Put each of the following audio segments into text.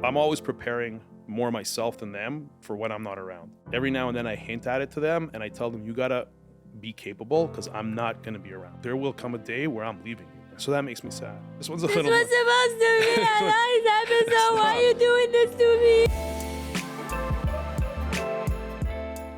I'm always preparing more myself than them for when I'm not around. Every now and then I hint at it to them and I tell them, you gotta be capable because I'm not gonna be around. There will come a day where I'm leaving you. So that makes me sad. This one's a This little was supposed to be a nice episode. Why are you doing this to me?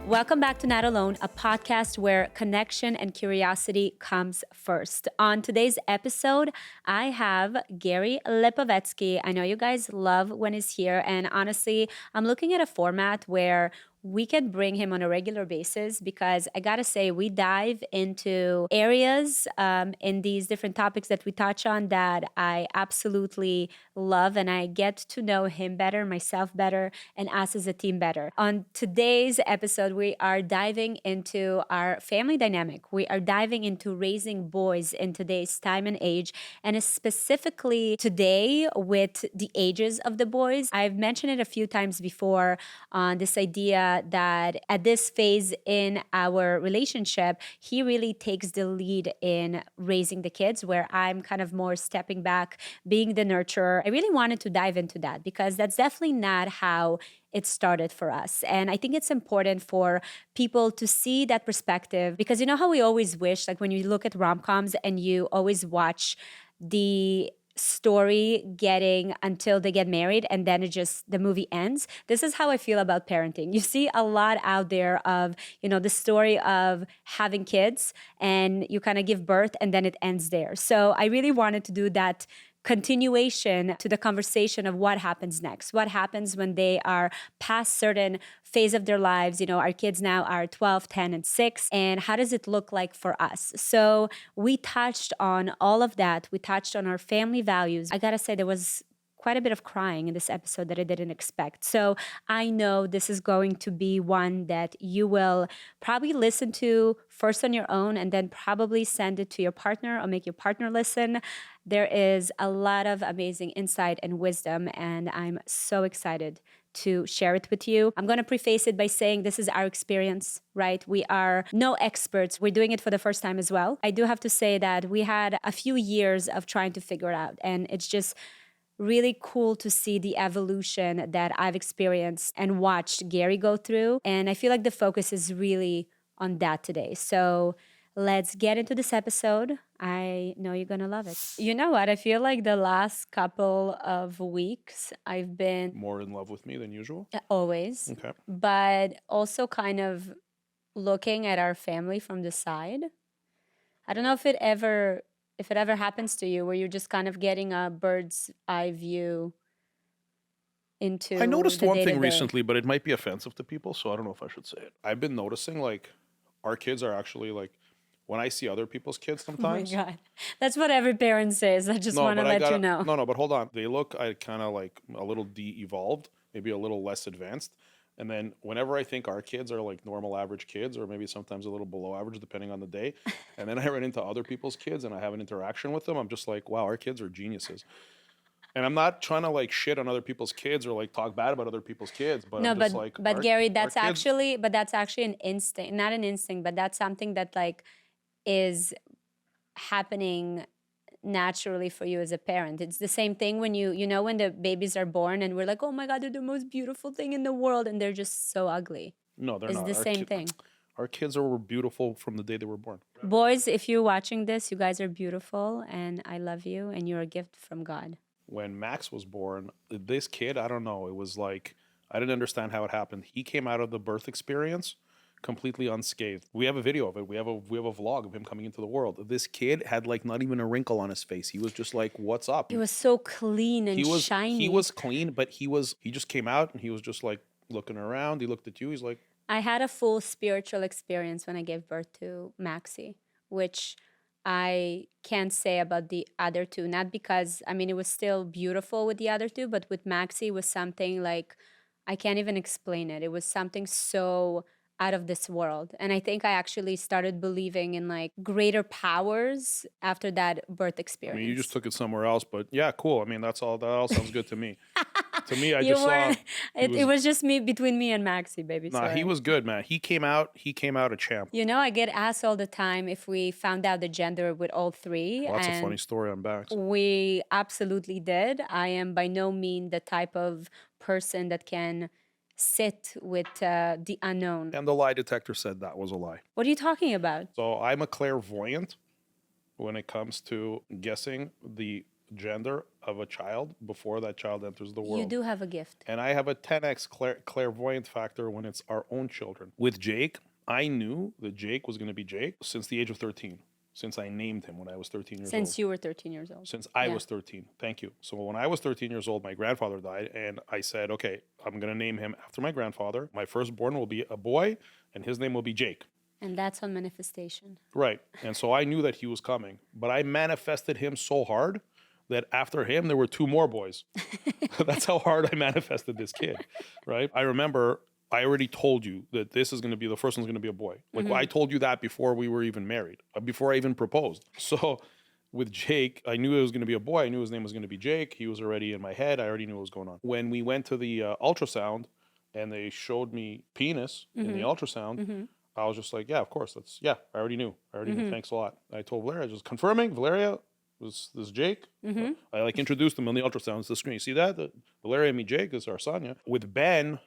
Welcome back to Not Alone, a podcast where connection and curiosity comes first. On today's episode, I have Gary Lipovetsky. I know you guys love when he's here, and honestly, I'm looking at a format where we can bring him on a regular basis because I gotta say, we dive into areas in these different topics that we touch on that I absolutely love, and I get to know him better, myself better, and us as a team better. On today's episode, we are diving into our family dynamic. We are diving into raising boys in today's time and age, and specifically today with the ages of the boys. I've mentioned it a few times before on this idea that at this phase in our relationship, he really takes the lead in raising the kids, where I'm kind of more stepping back, being the nurturer. I really wanted to dive into that because that's definitely not how it started for us. And I think it's important for people to see that perspective because you know how we always wish, like when you look at rom-coms and you always watch the story getting until they get married and then the movie ends. This is how I feel about parenting. You see a lot out there of, the story of having kids and you kind of give birth and then it ends there. So I really wanted to do that continuation to the conversation of what happens next. What happens when they are past certain phase of their lives? Our kids now are 12, 10, and 6. And how does it look like for us? So we touched on all of that. We touched on our family values. I gotta say, there was quite a bit of crying in this episode that I didn't expect. So I know this is going to be one that you will probably listen to first on your own and then probably send it to your partner or make your partner listen. There is a lot of amazing insight and wisdom, and I'm so excited to share it with you. I'm going to preface it by saying this is our experience, right? We are no experts. We're doing it for the first time as well. I do have to say that we had a few years of trying to figure it out, and it's just really cool to see the evolution that I've experienced and watched Gary go through. And I feel like the focus is really on that today. So let's get into this episode. I know you're going to love it. You know what? I feel like the last couple of weeks I've been more in love with me than usual. Always. Okay. But also kind of looking at our family from the side. I don't know if it ever happens to you where you're just kind of getting a bird's eye view into I noticed one thing day-to-day. recently, but it might be offensive to people, so I don't know if I should say it. I've been noticing, like, our kids are actually, like, when I see other people's kids sometimes. Oh my God. That's what every parent says. I just want to let you know. No, but hold on. They look kind of like a little de-evolved, maybe a little less advanced. And then whenever I think our kids are like normal average kids or maybe sometimes a little below average depending on the day, and then I run into other people's kids and I have an interaction with them, I'm just like, wow, our kids are geniuses. And I'm not trying to like shit on other people's kids or like talk bad about other people's kids, but No, I'm just like, but Gary, that's actually an instinct, not an instinct, but that's something that like is happening naturally for you as a parent. It's the same thing when when the babies are born and we're like, oh my God, they're the most beautiful thing in the world, and they're just so ugly. No, they're not. It's the same thing. Our kids were beautiful from the day they were born. Boys, if you're watching this, you guys are beautiful, and I love you, and you're a gift from God. When Max was born, this kid, I don't know, it was like, I didn't understand how it happened. He came out of the birth experience completely unscathed. We have a video of it. We have a vlog of him coming into the world. This kid had like not even a wrinkle on his face. He was just like, what's up? He was so clean and shiny. He was clean, but he just came out and he was just like looking around. He looked at you. He's like, I had a full spiritual experience when I gave birth to Maxie, which I can't say about the other two. Not because, it was still beautiful with the other two, but with Maxie it was something like, I can't even explain it. It was something so out of this world. And I think I actually started believing in like greater powers after that birth I experience. mean, you just took it somewhere else, but yeah, cool. I mean, that all sounds good to me. To me, I You just saw were, it was just me between me and Maxie, baby. nah, he Sorry. was good, man. He came out a champ. You know, I get asked all the time if we found out the gender with all three. Well, that's a and funny story on backs. we absolutely did. I am by no means the type of person that can sit with the unknown. And the lie detector said that was a lie. What are you talking about? So I'm a clairvoyant when it comes to guessing the gender of a child before that child enters the world. You do have a gift. And I have a 10x clairvoyant factor when it's our own children. With Jake, I knew that Jake was going to be Jake since the age of 13. Since I named him when I was 13 years old. Since you were 13 years old. Since I was 13. Thank you. So when I was 13 years old, my grandfather died, and I said, okay, I'm going to name him after my grandfather. My firstborn will be a boy, and his name will be Jake. And that's on manifestation. Right. And so I knew that he was coming, but I manifested him so hard that after him, there were 2 more boys. That's how hard I manifested this kid, right? I remember I already told you that this is going to be, the first one's going to be a boy. Like I told you that before we were even married, before I even proposed. So with Jake, I knew it was going to be a boy. I knew his name was going to be Jake. He was already in my head. I already knew what was going on. When we went to the ultrasound and they showed me penis in the ultrasound, I was just like, yeah, of course. I already knew. Thanks a lot. I told Valeria, just confirming, Valeria, this is Jake. I like introduced him on the ultrasound to the screen. You see that? Valeria and me, Jake, is our son, yeah. With Ben,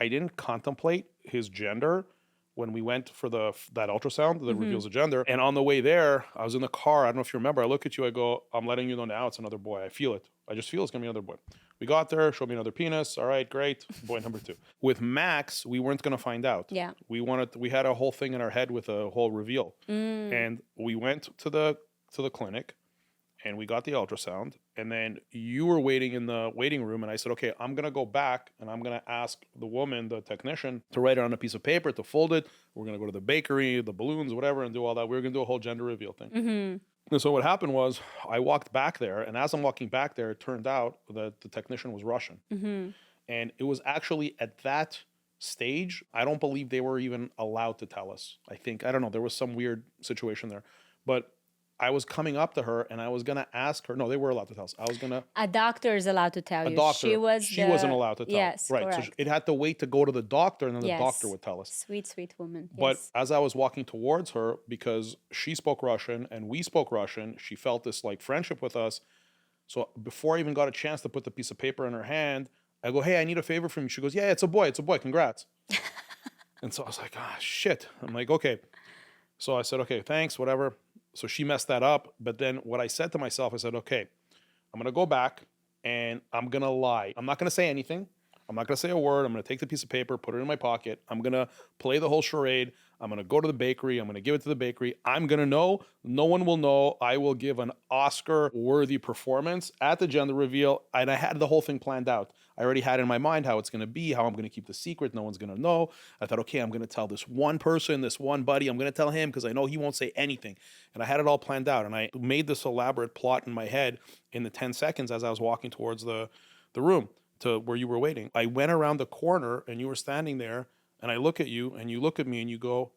I didn't contemplate his gender when we went for that ultrasound that reveals the gender. And on the way there, I was in the car. I don't know if you remember. I look at you. I go, I'm letting you know now it's another boy. I feel it. I just feel it's going to be another boy. We got there, showed me another penis. All right, great. Boy number 2. With Max, we weren't going to find out. Yeah. We had a whole thing in our head with a whole reveal. And we went to the clinic and we got the ultrasound. And then you were waiting in the waiting room. And I said, okay, I'm going to go back and I'm going to ask the woman, the technician, to write it on a piece of paper, to fold it. We're going to go to the bakery, the balloons, whatever, and do all that. We were going to do a whole gender reveal thing. And so what happened was I walked back there. And as I'm walking back there, it turned out that the technician was Russian. And it was actually at that stage, I don't believe they were even allowed to tell us. I don't know, there was some weird situation there. But I was coming up to her and I was going to ask her. No, they were allowed to tell us. I was going to. A doctor is allowed to tell you. A doctor. She wasn't allowed to tell. Yes, right. correct. So it had to wait to go to the doctor and then the Yes. doctor would tell us. Sweet, sweet woman. But Yes. as I was walking towards her, because she spoke Russian and we spoke Russian, she felt this like friendship with us. So before I even got a chance to put the piece of paper in her hand, I go, hey, I need a favor from you. She goes, yeah, it's a boy. Congrats. And so I was like, ah, shit. I'm like, okay. So I said, okay, thanks, whatever. So she messed that up. But then what I said to myself, I said, okay, I'm going to go back and I'm going to lie. I'm not going to say anything. I'm not going to say a word. I'm going to take the piece of paper, put it in my pocket. I'm going to play the whole charade. I'm going to go to the bakery. I'm going to give it to the bakery. I'm going to know. No one will know. I will give an Oscar-worthy performance at the gender reveal. And I had the whole thing planned out. I already had in my mind how it's going to be, how I'm going to keep the secret. No one's going to know. I thought, okay, I'm going to tell this one person, this one buddy. I'm going to tell him because I know he won't say anything. And I had it all planned out. And I made this elaborate plot in my head in the 10 seconds as I was walking towards the room to where you were waiting. I went around the corner and you were standing there. And I look at you and you look at me and you go,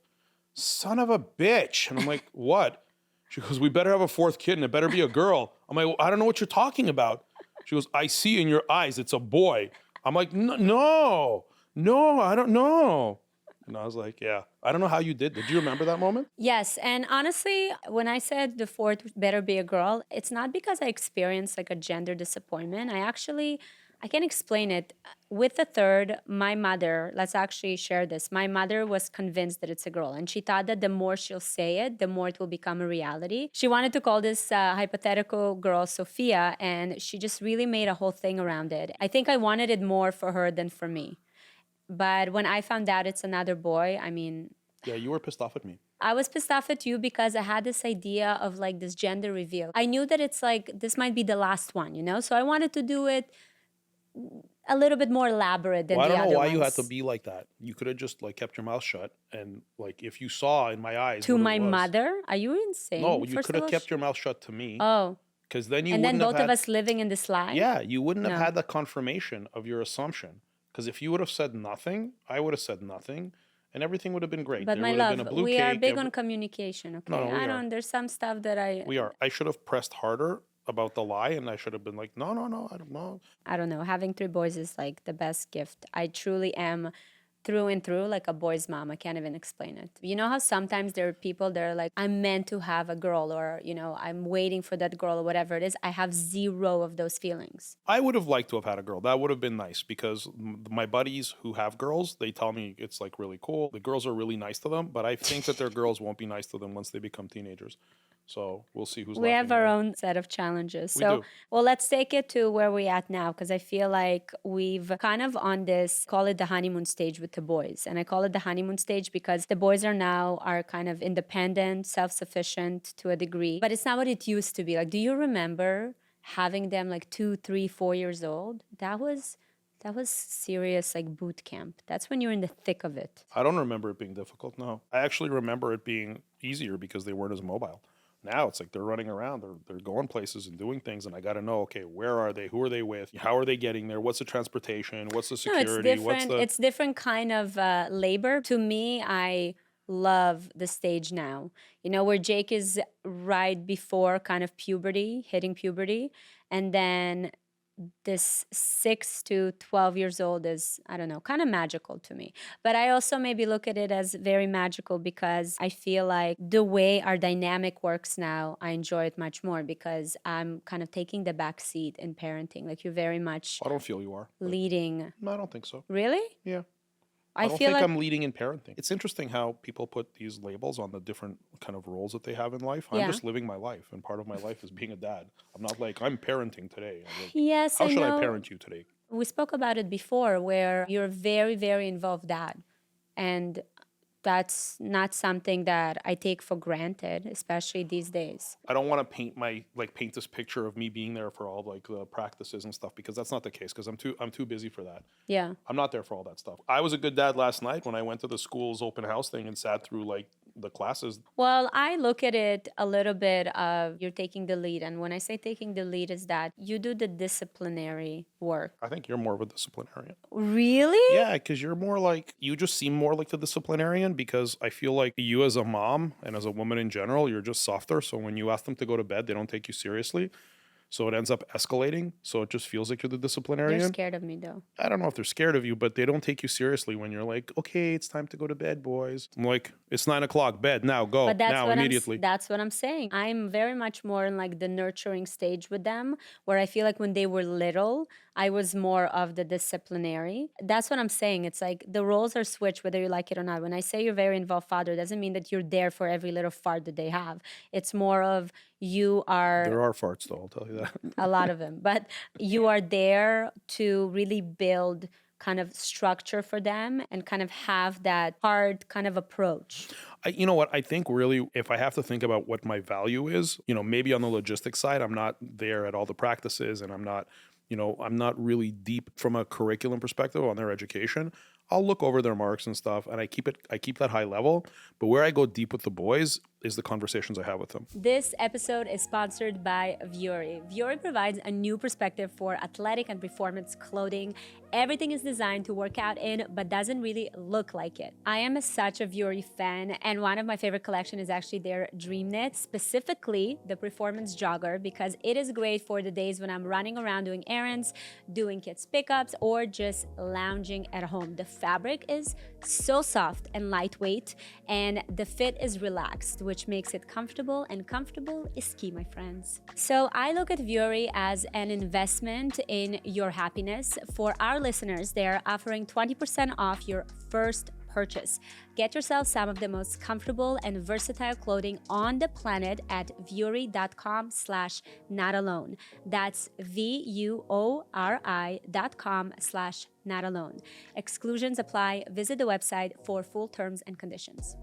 son of a bitch. And I'm like, what? She goes, we better have a 4th kid and it better be a girl. I'm like, well, I don't know what you're talking about. She goes, I see in your eyes it's a boy. I'm like, no, I don't know. And I was like, yeah, I don't know how you did. Did you remember that moment? Yes. And honestly, when I said the 4th better be a girl, it's not because I experienced like a gender disappointment. I can explain it. With the 3rd, my mother, let's actually share this. My mother was convinced that it's a girl, and she thought that the more she'll say it, the more it will become a reality. She wanted to call this hypothetical girl Sophia, and she just really made a whole thing around it. I think I wanted it more for her than for me. But when I found out it's another boy, I mean... Yeah, you were pissed off at me. I was pissed off at you because I had this idea of like this gender reveal. I knew that it's like, this might be the last one, you know? So I wanted to do it a little bit more elaborate than the other ones. I don't know why you had to be like that. You could have just like kept your mouth shut and like if you saw in my eyes to my mother. Are you insane? No, you could have kept your mouth shut to me. Oh, because then you and wouldn't then have both of us living in this lie. Yeah, you wouldn't have had the confirmation of your assumption. Because if you would have said nothing, I would have said nothing, and everything would have been great. But There my would have been love, a blue we are cake. big on communication, okay? No, no, we I are. don't, there's some stuff that We are. I should have pressed harder about the lie, and I should have been like, no, no, no, I don't know. I don't know. Having three boys is like the best gift. I truly am through and through like a boy's mom. I can't even explain it. You know how sometimes there are people that are like, I'm meant to have a girl, or, you know, I'm waiting for that girl, or whatever it is. I have zero of those feelings. I would have liked to have had a girl. That would have been nice because my buddies who have girls, they tell me it's like really cool. The girls are really nice to them, but I think that their girls won't be nice to them once they become teenagers. So we'll see who's We have laughing our now. own set of challenges. We So, do. well, let's take it to where we're at now, because I feel like we've kind of on this, call it the honeymoon stage with the boys. And I call it the honeymoon stage because the boys are kind of independent, self-sufficient to a degree, but it's not what it used to be. Like, do you remember having them like 2, 3, 4 years old? That was serious, like boot camp. That's when you're in the thick of it. I don't remember it being difficult, no. I actually remember it being easier because they weren't as mobile. Now it's like they're running around, they're going places and doing things, and I got to know, okay, where are they? Who are they with? How are they getting there? What's the transportation? What's the security? No, it's different. It's different kind of labor. To me, I love the stage now. You know, where Jake is right before kind of puberty, hitting puberty, and then this 6 to 12 years old is, I don't know, kind of magical to me. But I also maybe look at it as very magical because I feel like the way our dynamic works now, I enjoy it much more because I'm kind of taking the back seat in parenting. Like you're very much I don't feel you are. leading. No, I don't think so. Really? Yeah. I don't feel think like I'm leading in parenting. It's interesting how people put these labels on the different kind of roles that they have in life. I'm Yeah. just living my life, and part of my life is being a dad. I'm not like, I'm parenting today. I'm like, yes, how I should know. I parent you today? We spoke about it before where you're very, very involved dad. And that's not something that I take for granted, especially these days. I don't want to paint this picture of me being there for all like the practices and stuff because that's not the case because I'm too busy for that. Yeah. I'm not there for all that stuff. I was a good dad last night when I went to the school's open house thing and sat through like the classes. Well, I look at it a little bit of you're taking the lead. And when I say taking the lead is that you do the disciplinary work. I think you're more of a disciplinarian. Really? Yeah, because you're more like, you just seem more like the disciplinarian because I feel like you as a mom and as a woman in general, you're just softer. So when you ask them to go to bed, they don't take you seriously. So it ends up escalating. So it just feels like you're the disciplinarian. They're scared of me though. I don't know if they're scared of you, but they don't take you seriously when you're like, okay, it's time to go to bed, boys. I'm like, it's 9 o'clock, bed, now, go, But that's now, what immediately. that's what I'm saying. I'm very much more in like the nurturing stage with them, where I feel like when they were little, I was more of the disciplinary. That's what I'm saying. It's like the roles are switched, whether you like it or not. When I say you're very involved father, it doesn't mean that you're there for every little fart that they have. It's more of you are There are farts, though, I'll tell you that. a lot of them, but you are there to really build kind of structure for them and kind of have that hard kind of approach. You know what? I think really, if I have to think about what my value is, maybe on the logistics side, I'm not there at all the practices and I'm not really deep from a curriculum perspective on their education. I'll look over their marks and stuff and I keep that high level. But where I go deep with the boys is the conversations I have with them. This episode is sponsored by Vuori. Vuori provides a new perspective for athletic and performance clothing. Everything is designed to work out in, but doesn't really look like it. I am such a Vuori fan, and one of my favorite collection is actually their Dream Knit, specifically the Performance Jogger, because it is great for the days when I'm running around doing errands, doing kids pickups, or just lounging at home. The fabric is so soft and lightweight, and the fit is relaxed, which makes it comfortable, and comfortable is key, my friends. So I look at Vuori as an investment in your happiness. For our listeners, they're offering 20% off your first purchase. Get yourself some of the most comfortable and versatile clothing on the planet at vuori.com/notalone. That's VUORI.com/notalone. Exclusions apply. Visit the website for full terms and conditions.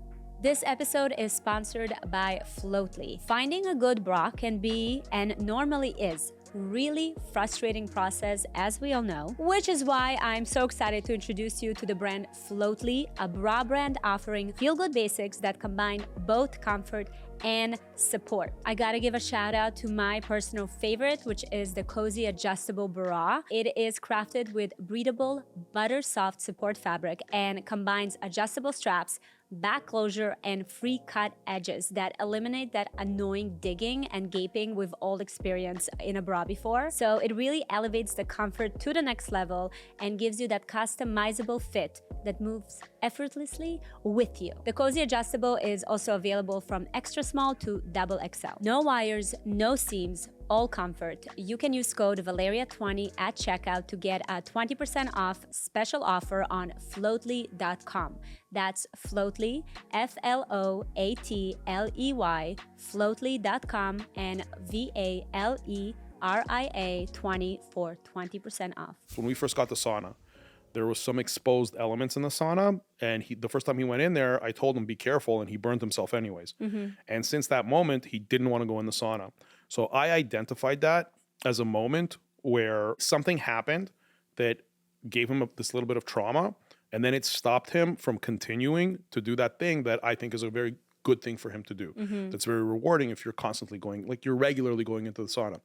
This episode is sponsored by Floatley. Finding a good bra can be, and normally is, really frustrating process, as we all know, which is why I'm so excited to introduce you to the brand Floatley, a bra brand offering feel-good basics that combine both comfort and support. I gotta give a shout out to my personal favorite, which is the Cozy Adjustable Bra. It is crafted with breathable, butter soft support fabric and combines adjustable straps, back closure, and free cut edges that eliminate that annoying digging and gaping we've all experienced in a bra before. So it really elevates the comfort to the next level and gives you that customizable fit that moves effortlessly with you. The Cozy Adjustable is also available from extra small to double XL. No wires, no seams, all comfort. You can use code Valeria20 at checkout to get a 20% off special offer on Floatley.com. That's Floatley, Floatley, Floatley.com, and VALERIA20 for 20% off. When we first got the sauna, there was some exposed elements in the sauna, and the first time he went in there, I told him be careful, and he burned himself anyways. And since that moment, he didn't want to go in the sauna. So I identified that as a moment where something happened that gave him this little bit of trauma, and then it stopped him from continuing to do that thing that I think is a very good thing for him to do. That's very rewarding if you're constantly going, like you're regularly going into the sauna.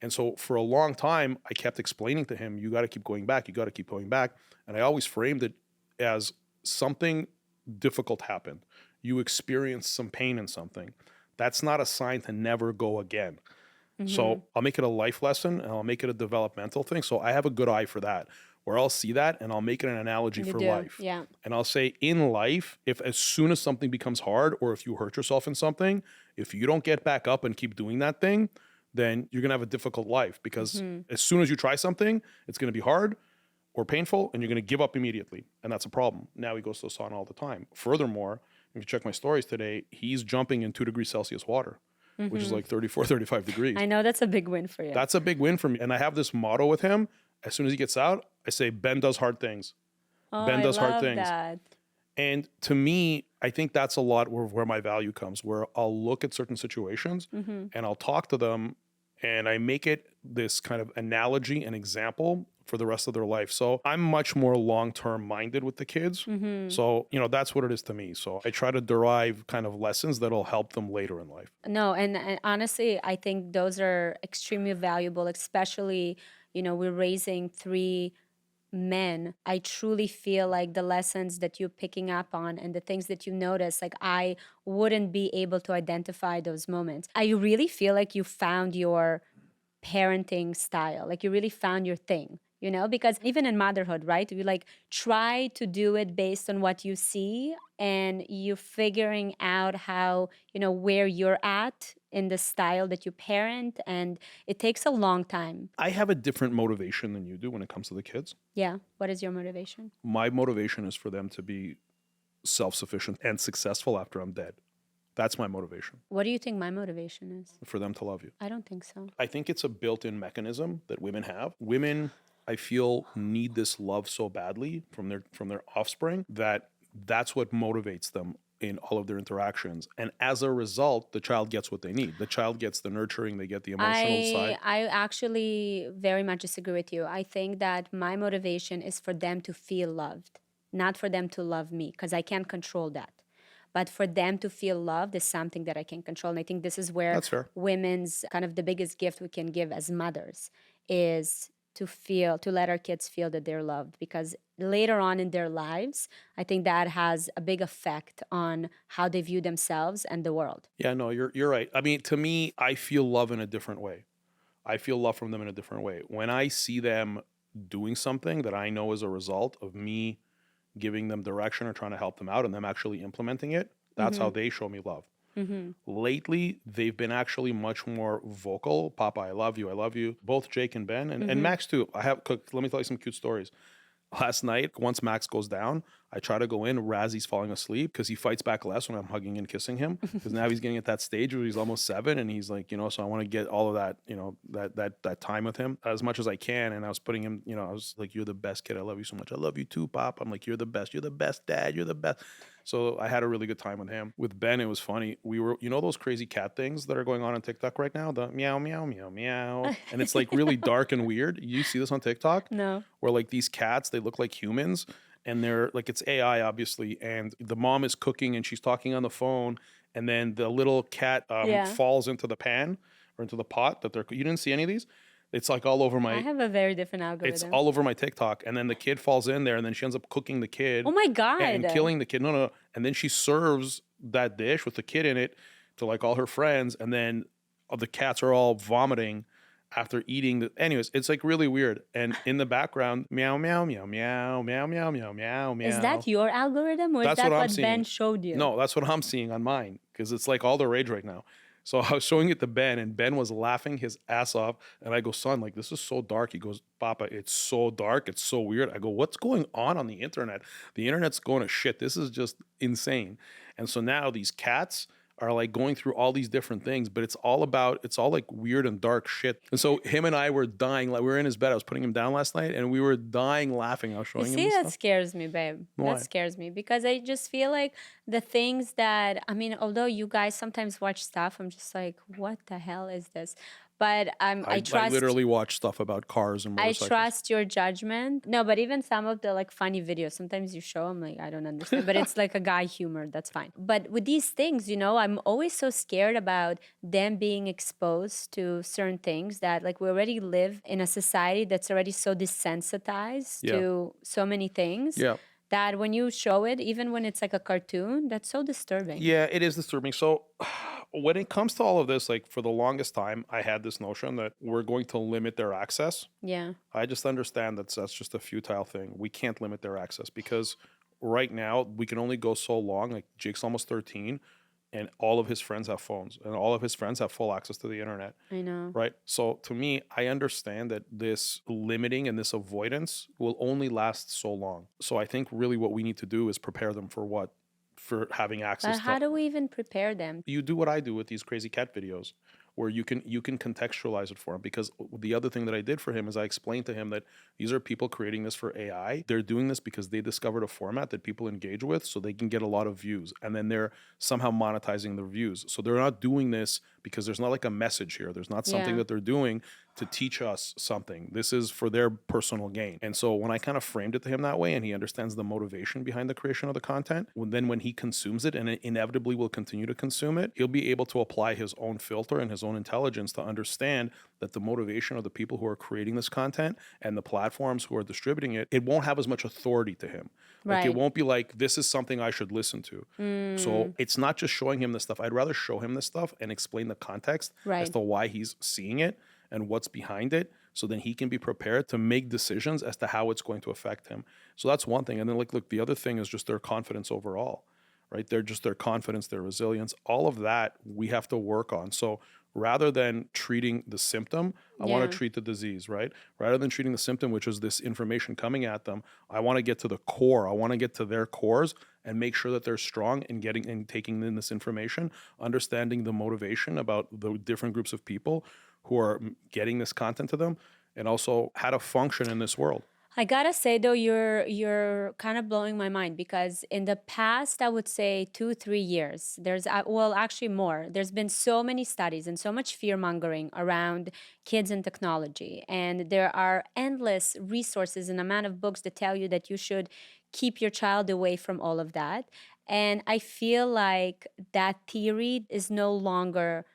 And so for a long time, I kept explaining to him, you got to keep going back. You got to keep going back. And I always framed it as something difficult happened. You experienced some pain in something. That's not a sign to never go again. So I'll make it a life lesson and I'll make it a developmental thing. So I have a good eye for that, where I'll see that and I'll make it an analogy for life. Yeah. And I'll say in life, if as soon as something becomes hard or if you hurt yourself in something, if you don't get back up and keep doing that thing, then you're going to have a difficult life, because as soon as you try something, it's going to be hard or painful and you're going to give up immediately. And that's a problem. Now he goes to the sauna all the time. Furthermore, if you check my stories today, he's jumping in 2 degrees Celsius water, which is like 34, 35 degrees. I know that's a big win for you. That's a big win for me. And I have this motto with him. As soon as he gets out, I say, Ben does hard things. Ben does hard things. That. And to me, I think that's a lot where my value comes, where I'll look at certain situations and I'll talk to them and I make it this kind of analogy and example for the rest of their life. So I'm much more long-term minded with the kids. So, that's what it is to me. So I try to derive kind of lessons that'll help them later in life. No, and honestly, I think those are extremely valuable, especially, we're raising 3 men. I truly feel like the lessons that you're picking up on and the things that you notice, like I wouldn't be able to identify those moments. I really feel like you found your parenting style, like you really found your thing. Because even in motherhood, right? You like try to do it based on what you see and you're figuring out how, where you're at in the style that you parent, and it takes a long time. I have a different motivation than you do when it comes to the kids. Yeah. What is your motivation? My motivation is for them to be self-sufficient and successful after I'm dead. That's my motivation. What do you think my motivation is? For them to love you. I don't think so. I think it's a built-in mechanism that women have. Women, I feel, need this love so badly from their offspring that's what motivates them in all of their interactions. And as a result, the child gets what they need. The child gets the nurturing, they get the emotional side. I actually very much disagree with you. I think that my motivation is for them to feel loved, not for them to love me, because I can't control that. But for them to feel loved is something that I can control. And I think this is where women's kind of the biggest gift we can give as mothers is to let our kids feel that they're loved, because later on in their lives, I think that has a big effect on how they view themselves and the world. Yeah, no, you're right. I mean, to me, I feel love in a different way. I feel love from them in a different way. When I see them doing something that I know is a result of me giving them direction or trying to help them out and them actually implementing it, that's how they show me love. Lately, they've been actually much more vocal. Papa, I love you. I love you. Both Jake and Ben and Max too. Let me tell you some cute stories. Last night, once Max goes down, I try to go in. Razzy's falling asleep because he fights back less when I'm hugging and kissing him. Because now he's getting at that stage where he's almost 7, and he's like, so I want to get all of that, that time with him as much as I can. And I was putting him, I was like, "You're the best kid. I love you so much. I love you too, Pop." I'm like, "You're the best. You're the best dad. You're the best." So I had a really good time with him. With Ben, it was funny. We were, those crazy cat things that are going on TikTok right now? The meow, meow, meow, meow. And it's like really dark and weird. You see this on TikTok? No. Where like these cats, they look like humans. And they're like, it's AI, obviously. And the mom is cooking and she's talking on the phone. and then the little cat Yeah. falls into the pan or into the pot that they're. You didn't see any of these? It's like all over I my. have a very different It's algorithm. all over my TikTok, and then the kid falls in there, and then she ends up cooking the kid. Oh my and God. killing the kid. No, no, no. And then she serves that dish with the kid in it to like all her friends, and then the cats are all vomiting after eating the. Anyways, it's like really weird. And in the background, meow, meow, meow, meow, meow, meow, meow, meow, meow. Is that your algorithm or is That's that what I'm what Ben seeing. showed you? No, that's what I'm seeing on mine because it's like all the rage right now. So I was showing it to Ben, and Ben was laughing his ass off. And I go, son, like this is so dark. He goes, Papa, it's so dark. It's so weird. I go, what's going on the internet? The internet's going to shit. This is just insane. And so now these cats are like going through all these different things, but it's all like weird and dark shit. And so him and I were dying. Like we were in his bed. I was putting him down last night, and we were dying laughing. I was You showing him see, this that stuff. scares me, babe. Why? That scares me because I just feel like the things that, I mean, although you guys sometimes watch stuff, I'm just like, what the hell is this? But I I trust. literally watch stuff about cars and I motorcycles. trust your judgment. No, but even some of the like funny videos, sometimes you show them like I don't understand, but it's like a guy humor. That's fine. But with these things, you know, I'm always so scared about them being exposed to certain things that like we already live in a society that's already so desensitized Yeah. to so many things. Yeah. That when you show it, even when it's like a cartoon, that's so disturbing. Yeah, it is disturbing. So when it comes to all of this, like for the longest time, I had this notion that we're going to limit their access. Yeah. I just understand that's just a futile thing. We can't limit their access because right now we can only go so long. Like Jake's almost 13 and all of his friends have phones and all of his friends have full access to the internet. I know. Right. So to me, I understand that this limiting and this avoidance will only last so long. So I think really what we need to do is prepare them for what? For having access But how do we even prepare them? You do what I do with these crazy cat videos where you can contextualize it for him, because the other thing that I did for him is I explained to him that these are people creating this for AI. They're doing this because they discovered a format that people engage with so they can get a lot of views, and then they're somehow monetizing the views. So they're not doing this because there's not like a message here. There's not something that they're doing to teach us something. This is for their personal gain. And so when I kind of framed it to him that way and he understands the motivation behind the creation of the content, then when he consumes it, and it inevitably will continue to consume it, he'll be able to apply his own filter and his own intelligence to understand that the motivation of the people who are creating this content and the platforms who are distributing it, it won't have as much authority to him. Like it won't be like, this is something I should listen to. So it's not just showing him this stuff. I'd rather show him this stuff and explain the context as to why he's seeing it and what's behind it, so then he can be prepared to make decisions as to how it's going to affect him. So that's one thing. And then like, look, the other thing is just their confidence overall, right? They're just their confidence, their resilience, all of that we have to work on. So rather than treating the symptom, I want to treat the disease, right? Rather than treating the symptom, which is this information coming at them, I want to get to the core. I want to get to their cores and make sure that they're strong in getting and taking in this information, understanding the motivation about the different groups of people who are getting this content to them, and also how to function in this world. I gotta say though, you're kind of blowing my mind because in the past, I would say 2-3 years, there's well actually more. There's been so many studies and so much fear mongering around kids and technology, and there are endless resources and amount of books that tell you that you should keep your child away from all of that. And I feel like that theory is no longer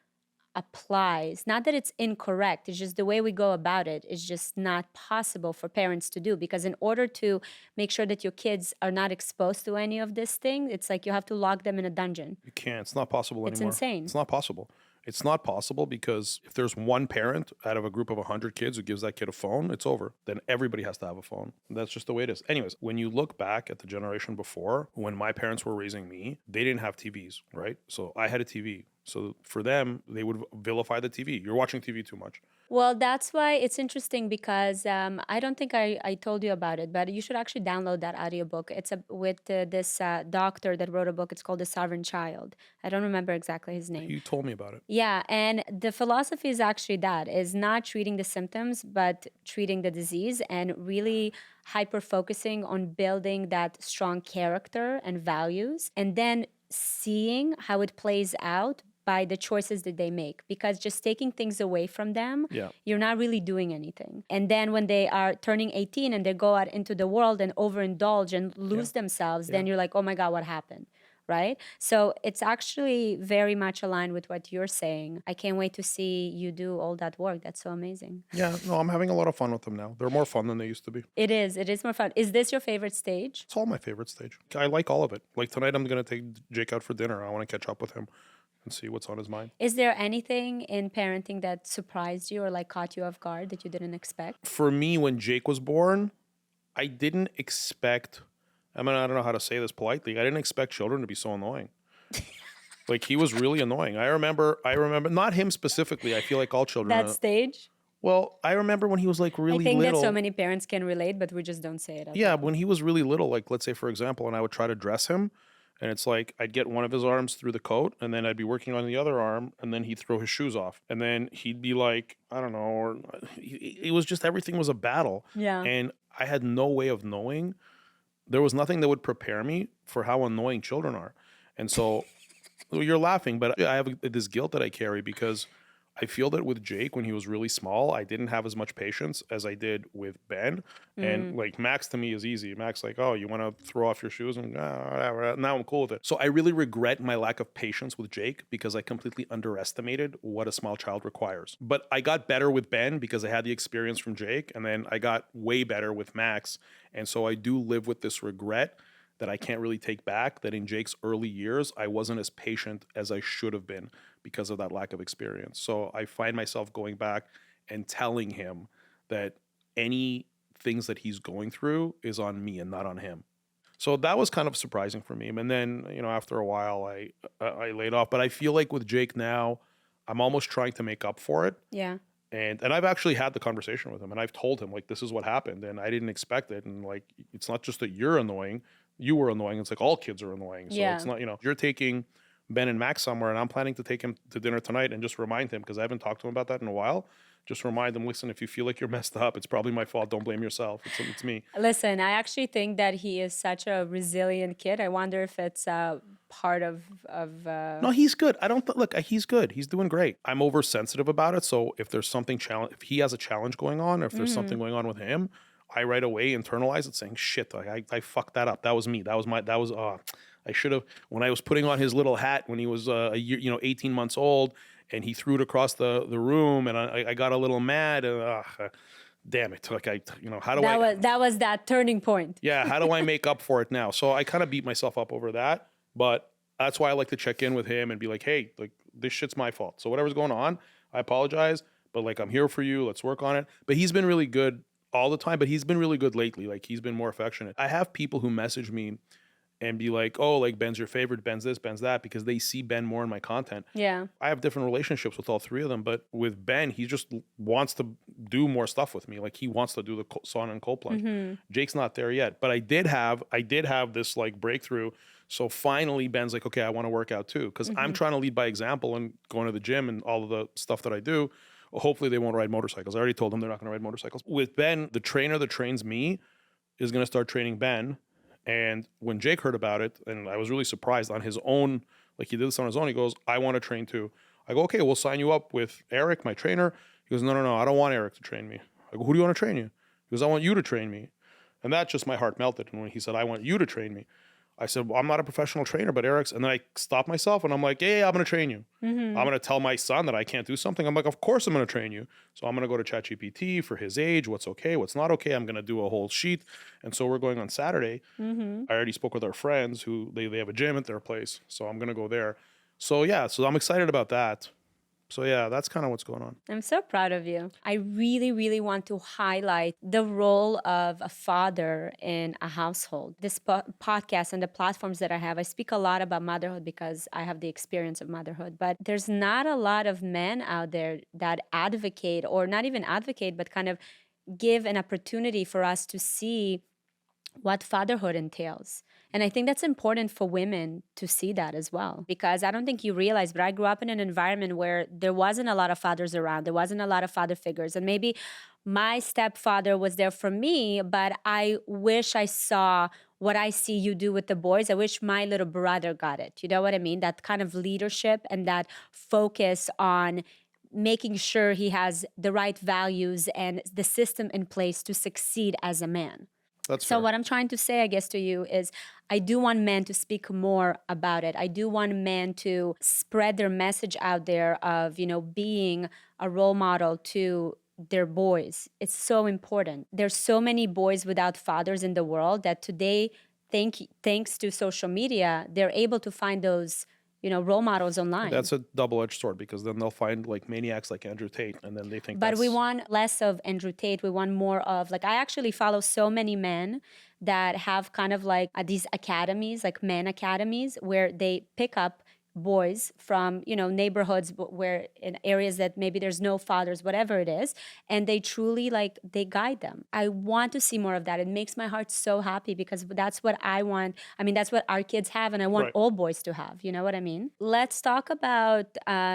applies. Not that it's incorrect, it's just the way we go about it is just not possible for parents to do, because in order to make sure that your kids are not exposed to any of this thing, it's like you have to lock them in a dungeon. You can't. It's not possible It's anymore. insane. It's not possible. It's not possible because if there's one parent out of a group of 100 kids who gives that kid a phone, it's over. Then everybody has to have a phone. That's just the way it is. Anyways, when you look back at the generation before, when my parents were raising me, they didn't have TVs, right? So I had a TV. So for them, they would vilify the TV. You're watching TV too much. Well, that's why it's interesting because I don't think I told you about it, but you should actually download that audiobook. It's with this doctor that wrote a book. It's called The Sovereign Child. I don't remember exactly his name. You told me about it. Yeah, and the philosophy is actually that, is not treating the symptoms, but treating the disease and really hyper focusing on building that strong character and values, and then seeing how it plays out by the choices that they make, because just taking things away from them, you're not really doing anything. And then when they are turning 18 and they go out into the world and overindulge and lose themselves, then you're like, oh my God, what happened? right? So it's actually very much aligned with what you're saying. I can't wait to see you do all that work. That's so amazing. Yeah, no, I'm having a lot of fun with them now. They're more fun than they used to be. It is more fun. Is this your favorite stage? It's all my favorite stage. I like all of it. Like tonight, I'm going to take Jake out for dinner. I want to catch up with him and see what's on his mind. Is there anything in parenting that surprised you or like caught you off guard that you didn't expect? For me, when Jake was born, I didn't expect, I mean, I don't know how to say this politely. I didn't expect children to be so annoying. Like he was really annoying. I remember, not him specifically. I feel like all children. That stage? Well, I remember when he was like really I think little. that so many parents can relate, but we just don't say it. Yeah, when he was really little, like let's say for example, and I would try to dress him, and it's like I'd get one of his arms through the coat, and then I'd be working on the other arm, and then he'd throw his shoes off, and then he'd be like, I don't know, or it was just everything was a battle. Yeah. And I had no way of knowing. There was nothing that would prepare me for how annoying children are, and so you're laughing, but I have this guilt that I carry because I feel that with Jake, when he was really small, I didn't have as much patience as I did with Ben. And like Max to me is easy. Max like, oh, you want to throw off your shoes? And whatever. Now I'm cool with it. So I really regret my lack of patience with Jake because I completely underestimated what a small child requires. But I got better with Ben because I had the experience from Jake. And then I got way better with Max. And so I do live with this regret that I can't really take back, that in Jake's early years, I wasn't as patient as I should have been because of that lack of experience. So I find myself going back and telling him that any things that he's going through is on me and not on him. So that was kind of surprising for me. And then, after a while, I laid off. But I feel like with Jake now, I'm almost trying to make up for it. Yeah. And I've actually had the conversation with him, and I've told him, like, this is what happened, and I didn't expect it. And, like, it's not just that you're annoying. You were annoying. It's like all kids are annoying. So Yeah. it's not, you're taking Ben and Max somewhere, and I'm planning to take him to dinner tonight and just remind him, because I haven't talked to him about that in a while. Just remind him, listen, if you feel like you're messed up, it's probably my fault. Don't blame yourself. It's me. Listen, I actually think that he is such a resilient kid. I wonder if it's part of No, he's good. I don't look. He's good. He's doing great. I'm oversensitive about it. So if there's something if he has a challenge going on, or if there's something going on with him, I right away internalize it, saying, "Shit, like, I fucked that up. That was me. I should have." When I was putting on his little hat when he was a year, 18 months old, and he threw it across the room, and I got a little mad, and damn it, like how do that was that turning point. Yeah, how do I make up for it now? So I kind of beat myself up over that, but that's why I like to check in with him and be like, hey, like this shit's my fault. So whatever's going on, I apologize, but like I'm here for you. Let's work on it. But he's been really good all the time, but he's been really good lately. Like he's been more affectionate. I have people who message me and be like, oh, like Ben's your favorite, Ben's this, Ben's that, because they see Ben more in my content. Yeah. I have different relationships with all three of them, but with Ben, he just wants to do more stuff with me. Like he wants to do the sauna and cold plunge. Jake's not there yet, but I did have this like breakthrough. So finally Ben's like, okay, I want to work out too. Cause I'm trying to lead by example and going to the gym and all of the stuff that I do. Hopefully they won't ride motorcycles. I already told them they're not going to ride motorcycles. With Ben, the trainer that trains me is going to start training Ben. And when Jake heard about it, and I was really surprised on his own, like he did this on his own, he goes, I want to train too. I go, okay, we'll sign you up with Eric, my trainer. He goes, no, I don't want Eric to train me. I go, who do you want to train you? He goes, I want you to train me. And that just, my heart melted. And when he said, I want you to train me, I said, well, I'm not a professional trainer, but Eric's. And then I stopped myself and I'm like, yeah, I'm going to train you. I'm going to tell my son that I can't do something. I'm like, of course I'm going to train you. So I'm going to go to ChatGPT for his age, what's okay, what's not okay. I'm going to do a whole sheet. And so we're going on Saturday. I already spoke with our friends who they have a gym at their place. So I'm going to go there. So yeah, so I'm excited about that. So yeah, that's kind of what's going on. I'm so proud of you. I really, really want to highlight the role of a father in a household. This podcast and the platforms that I have, I speak a lot about motherhood because I have the experience of motherhood. But there's not a lot of men out there that advocate, or not even advocate, but kind of give an opportunity for us to see what fatherhood entails. And I think that's important for women to see that as well, because I don't think you realize, but I grew up in an environment where there wasn't a lot of fathers around. There wasn't a lot of father figures. And maybe my stepfather was there for me, but I wish I saw what I see you do with the boys. I wish my little brother got it. You know what I mean? That kind of leadership and that focus on making sure he has the right values and the system in place to succeed as a man. That's So fair. what I'm trying to say, I guess, to you is I do want men to speak more about it. I do want men to spread their message out there of, being a role model to their boys. It's so important. There's so many boys without fathers in the world that today, thanks to social media, they're able to find those, role models online. That's a double-edged sword, because then they'll find like maniacs like Andrew Tate, and then they think But we that's want less of Andrew Tate. We want more of, like, I actually follow so many men that have kind of like these academies, like men academies, where they pick up boys from, neighborhoods where in areas that maybe there's no fathers, whatever it is, and they truly like they guide them. I want to see more of that. It makes my heart so happy because that's what I want. I mean, that's what our kids have, and I want right. all boys to have. You know what I mean? Let's talk about